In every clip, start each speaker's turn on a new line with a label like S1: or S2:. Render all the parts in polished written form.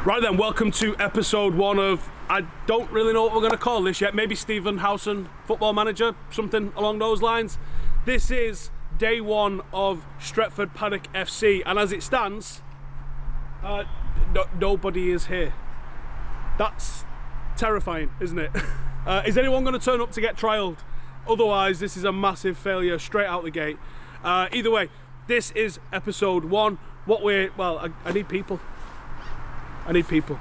S1: Right then, welcome to episode 1 of, I don't really know what we're going to call this yet, maybe Stephen Howson, football manager, something along those lines. This is day 1 of Stretford Paddock FC, and as it stands, nobody is here. That's terrifying, isn't it? Is anyone going to turn up to get trialled? Otherwise, this is a massive failure straight out the gate. Either way, this is episode 1. I need people. I need people.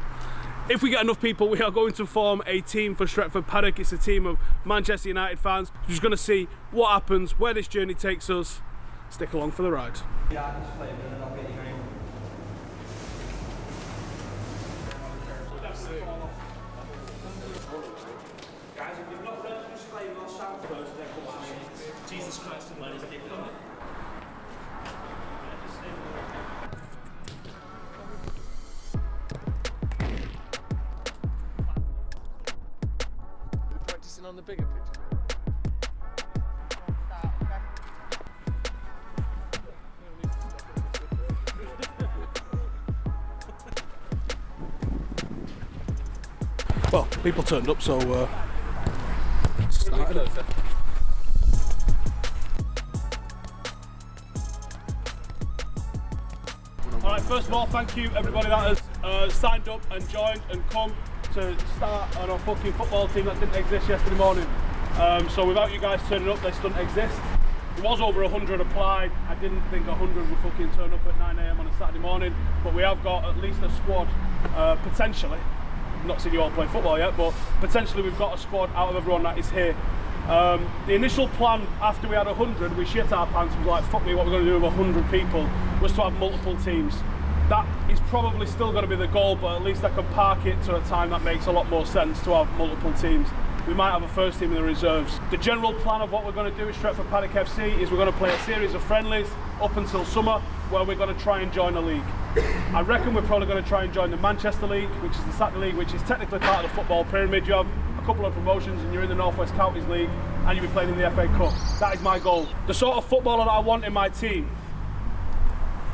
S1: If we get enough people, we are going to form a team for Stretford Paddock. It's a team of Manchester United fans. We're just going to see what happens, where this journey takes us. Stick along for the ride.
S2: Jesus Christ and man is dick on it.
S3: We're practicing on the bigger pitch.
S1: Well, people turned up, so started. Alright, first of all, thank you everybody that has signed up and joined and come to start on a fucking football team that didn't exist yesterday morning. So without you guys turning up, this doesn't exist. There was over 100 applied. I didn't think 100 would fucking turn up at 9 AM on a Saturday morning, but we have got at least a squad, potentially. I've not seen you all play football yet, but potentially we've got a squad out of everyone that is here. The initial plan after we had 100, we shit our pants, was like, fuck me, what we're going to do with 100 people, was to have multiple teams. That is probably still going to be the goal, but at least I can park it to a time that makes a lot more sense to have multiple teams. We might have a first team in the reserves. The general plan of what we're going to do with Stretford Paddock FC is we're going to play a series of friendlies up until summer, where we're going to try and join a league. I reckon we're probably going to try and join the Manchester League, which is the Saturday League, which is technically part of the football pyramid. You have a couple of promotions and you're in the North West Counties League and you'll be playing in the FA Cup. That is my goal. The sort of footballer that I want in my team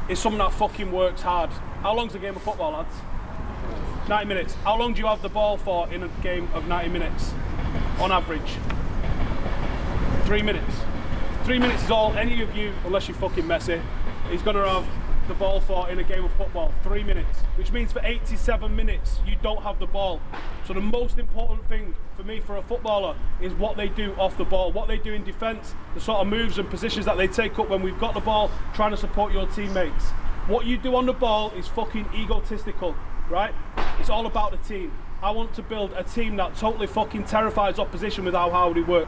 S1: is someone that fucking works hard. How long's a game of football, lads? 90 minutes. How long do you have the ball for in a game of 90 minutes? On average? 3 minutes. 3 minutes is all any of you, unless you're fucking Messi, is going to have the ball for in a game of football. 3 minutes. Which means for 87 minutes, you don't have the ball. So the most important thing for me, for a footballer, is what they do off the ball, what they do in defence, the sort of moves and positions that they take up when we've got the ball, trying to support your teammates. What you do on the ball is fucking egotistical, right? It's all about the team. I want to build a team that totally fucking terrifies opposition with how hard we work.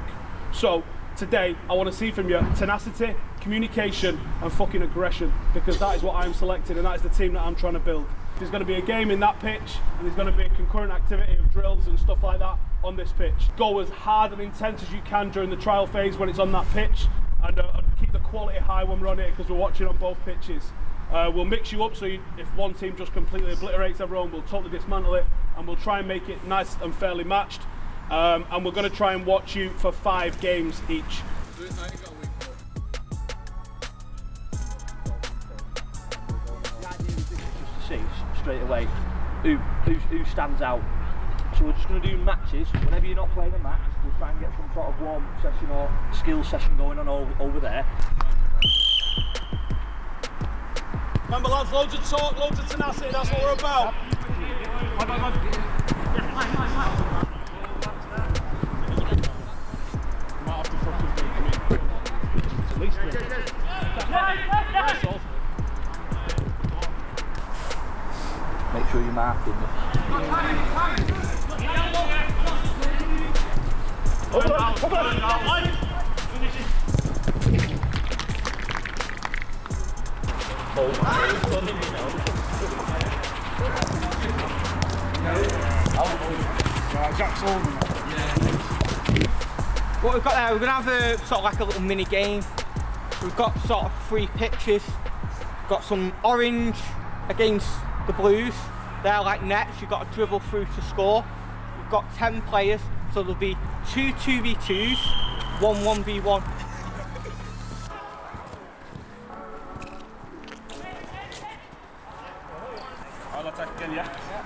S1: So today, I want to see from you tenacity, communication, and fucking aggression, because that is what I'm selecting, and that is the team that I'm trying to build. There's going to be a game in that pitch, and there's going to be a concurrent activity of drills and stuff like that on this pitch. Go as hard and intense as you can during the trial phase when it's on that pitch, and keep the quality high when we're on it, because we're watching on both pitches. We'll mix you up, so if one team just completely obliterates everyone, we'll totally dismantle it, and we'll try and make it nice and fairly matched. And we're going to try and watch you for 5 games each.
S2: See straight away who stands out. So we're just going to do matches. Whenever you're not playing a match, we'll try and get some sort of warm-up session or skill session going on over there.
S1: Remember lads, loads of talk, loads of tenacity, that's what we're about.
S2: Make sure you're marking them.
S4: What we've got there, we're going to have a sort of like a little mini game. We've got sort of 3 pitches. We've got some orange against the blues. They're like nets, you've got to dribble through to score. We've got 10 players, so there'll be 2 2v2s, 1 1v1.
S1: I'll attack again, yeah?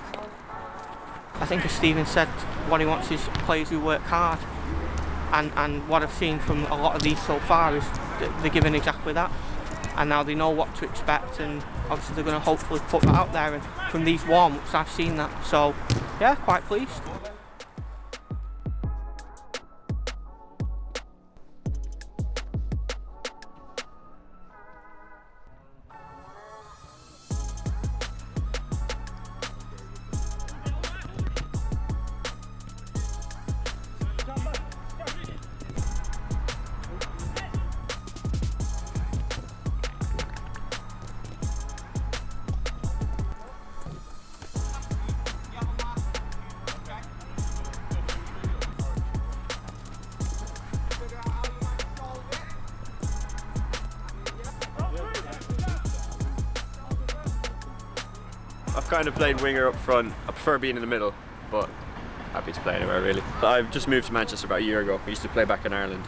S4: I think as Stephen said, what he wants is players who work hard. And what I've seen from a lot of these so far is they're giving exactly that. And now they know what to expect, and obviously they're going to hopefully put that out there. And from these warm-ups, I've seen that. So, yeah, quite pleased.
S5: I've kind of played winger up front. I prefer being in the middle, but happy to play anywhere really. I've just moved to Manchester about a year ago. I used to play back in Ireland.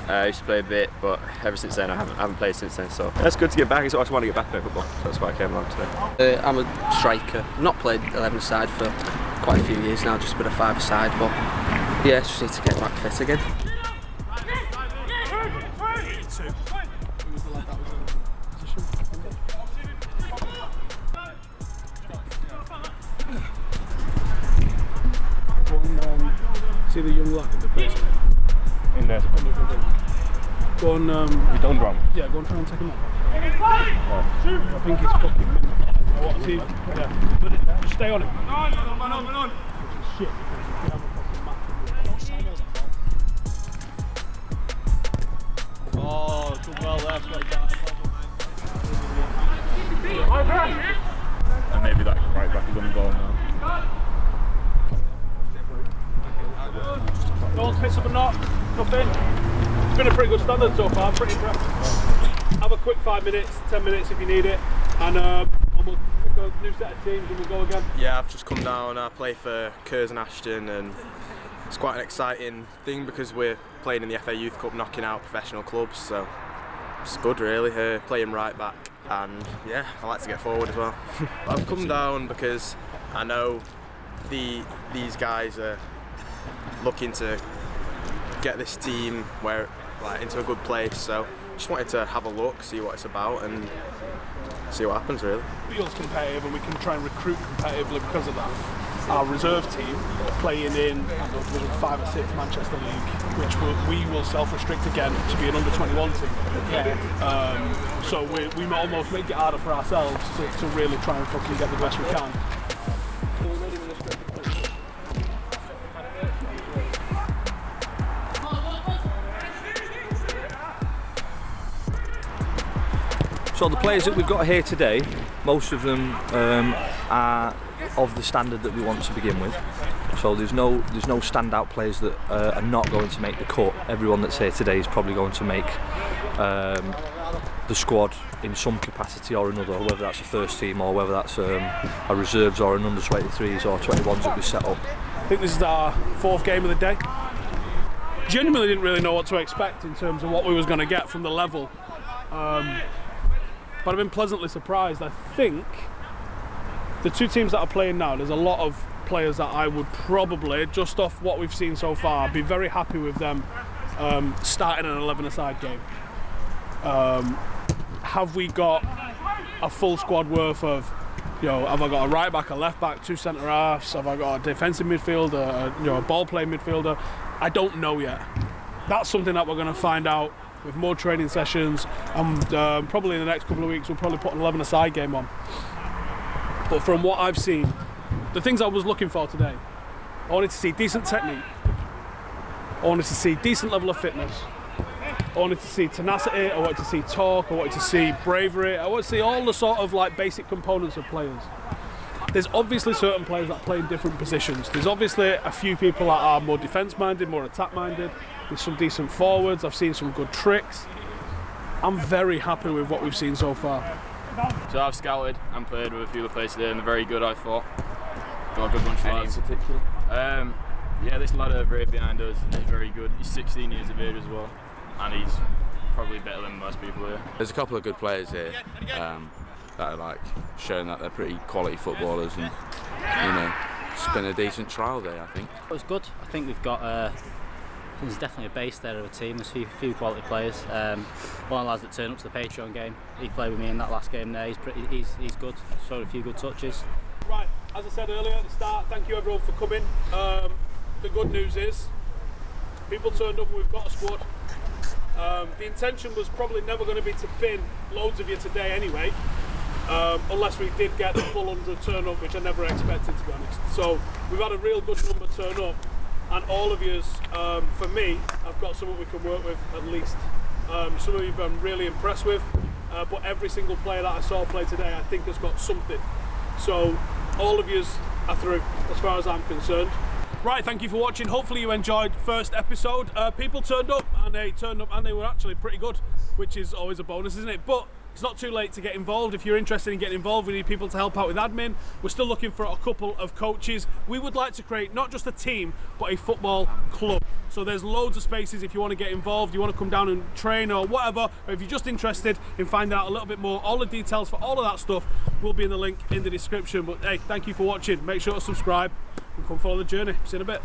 S5: I used to play a bit, but ever since then I haven't played since then. So that's good to get back. I just want to get back to football. So that's why I came along today.
S3: I'm a striker. Not played 11-a-side for quite a few years now, just a bit of 5-a-side, but yeah, just need to get back fit again.
S1: See the young lad in the basement?
S6: In there.
S1: Go on.
S6: You done wrong?
S1: Yeah, go and try and take him out. I think he's fucking minute. What's he? Yeah. But just stay on him. On. Shit. Oh, done well there.
S6: And maybe that right back is on the ball now.
S1: No one's hit up or not, nothing. It's been a pretty good standard so far, I'm pretty impressed. Have a quick 5 minutes, 10 minutes if you need it, and we'll pick a new set of teams and we'll go again.
S7: Yeah, I've just come down, I play for Curzon Ashton, and it's quite an exciting thing because we're playing in the FA Youth Cup, knocking out professional clubs, so it's good really, playing right back, and yeah, I like to get forward as well. I've come down because I know these guys are looking to get this team into a good place, so just wanted to have a look, see what it's about, and see what happens really.
S1: It feels competitive and we can try and recruit competitively because of that. Our reserve team playing in Division 5 or 6 Manchester League, which we will self-restrict again to be an under-21 team. Yeah. So we almost make it harder for ourselves to really try and fucking get the best we can.
S2: So the players that we've got here today, most of them are of the standard that we want to begin with. So there's no standout players that are not going to make the cut. Everyone that's here today is probably going to make the squad in some capacity or another, whether that's a first team or whether that's a reserves or an under 23s or 21s that we set up.
S1: I think this is our 4th game of the day. Genuinely didn't really know what to expect in terms of what we was going to get from the level. But I've been pleasantly surprised. I think the two teams that are playing now, there's a lot of players that I would probably, just off what we've seen so far, be very happy with them starting an 11-a-side game. Have we got a full squad worth of, have I got a right back, a left back, 2 centre halves, have I got a defensive midfielder, a ball playing midfielder? I don't know yet. That's something that we're going to find out with more training sessions, and probably in the next couple of weeks we'll probably put an 11-a-side game on. But from what I've seen, the things I was looking for today, I wanted to see decent technique, I wanted to see decent level of fitness, I wanted to see tenacity, I wanted to see talk, I wanted to see bravery, I wanted to see all the sort of basic components of players. There's obviously certain players that play in different positions. There's obviously a few people that are more defence-minded, more attack-minded. There's some decent forwards. I've seen some good tricks. I'm very happy with what we've seen so far.
S8: So I've scouted and played with a few of the players today, and they're very good, I thought. Got a good bunch of lads.
S2: Any in particular?
S8: Yeah, this lad over here behind us is very good. He's 16 years of age as well, and he's probably better than most people here.
S9: There's a couple of good players here that are showing that they're pretty quality footballers, and it's been a decent trial day, I think.
S10: It was good. I think we've got there's definitely a base there of a team. There's a few quality players. One of the lads that turned up to the Patreon game, he played with me in that last game there. He's good. Showed a few good touches.
S1: Right, as I said earlier at the start, thank you everyone for coming. The good news is people turned up and we've got a squad. The intention was probably never going to be to bin loads of you today anyway, unless we did get the full 100 turn up, which I never expected, to be honest. So we've had a real good number turn up, and all of yous, for me, I've got someone we can work with at least. Some of you I'm really impressed with, but every single player that I saw play today I think has got something. So all of yous are through as far as I'm concerned. Right, thank you for watching. Hopefully you enjoyed first episode. People turned up and they were actually pretty good, which is always a bonus, isn't it? But it's not too late to get involved. If you're interested in getting involved, we need people to help out with admin. We're still looking for a couple of coaches. We would like to create not just a team, but a football club. So there's loads of spaces if you want to get involved, you want to come down and train or whatever, or if you're just interested in finding out a little bit more, all the details for all of that stuff will be in the link in the description. But hey, thank you for watching. Make sure to subscribe and come follow the journey. See you in a bit.